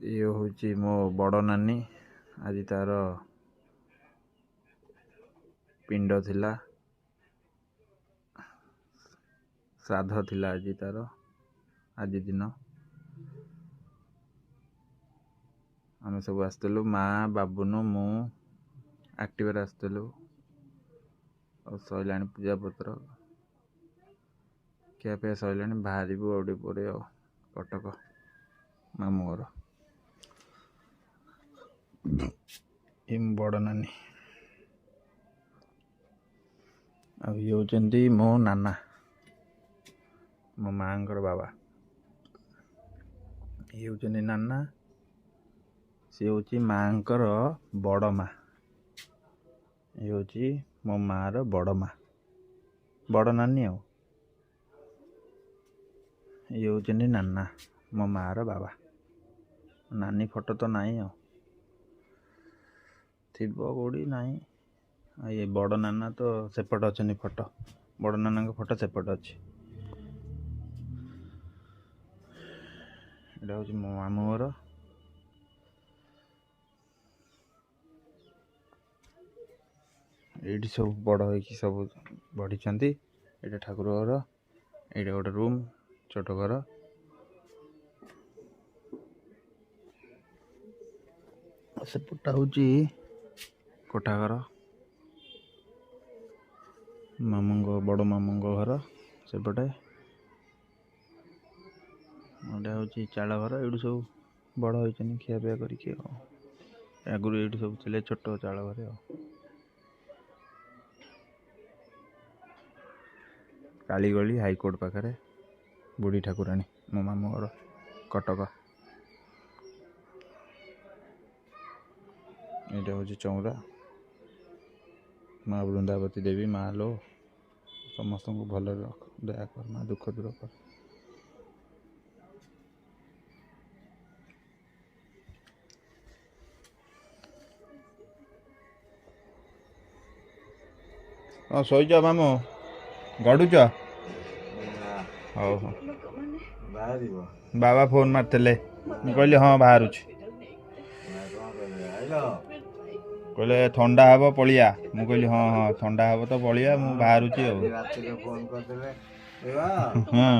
ये हूँ मो बड़ नानी आज तार पिंड थिला श्राद्ध थिला आज तार आज दिन आम सब आसलु माँ बाबुन मु एक्टिव आसलु और सैला पूजा पत्र ଖିଆପିଆ ସରିଲାଣି ବାହାରିବୁ ଆଉ ଟିକେ ପରେ ଆଉ କଟକ ମାମୁଁ ଘର। ଏ ବଡ଼ ନାନୀ ଆଉ ଇଏ ହେଉଛନ୍ତି ମୋ ନାନା ମୋ ମାଆଙ୍କର ବାବା। ଇଏ ହେଉଛନ୍ତି ନାନା ସିଏ ହେଉଛି ମାଆଙ୍କର ବଡ଼ ମା। ଇଏ ହେଉଛି ମୋ ମାଆର ବଡ଼ ମା ବଡ଼ ନାନୀ ଆଉ ये होचंदी नाना मो मार बाबा नानी फोटो तो नहीं आ थी कौड़ी नहीं ये बड़ नाना तो सेपट अच्छे फोटो बड़ नाना फोटो सेपट अच्छे यहाँ हूँ मो मामू घर ये सब बड़ हो सब बढ़ी ये ठाकुर घर ये गोटे रूम छोट घर सेपटा हूँ कोठा घर मामू बड़ मामू घर सेपटे एटा हूँ चाल घर ये सब बड़ होती खियापिया करके आगुरी ये सब थे छोट चाल घर कालीगली हाईकोर्ट पाखे बुढ़ी ठाकुराणी मो मामू घर कटक यहाँ हूँ चौरा माँ वृंदावती देवी माँ लो समस्त को भल रख दया कर माँ दुख दूर कर। हाँ शोच मामू गड़ुच हो बाबा फोन मारते कहली हाँ बाहर कहले ठंडा हम पलिया मु कहली हाँ हाँ ठंडा हम तो पलिया मु बाहर हाँ।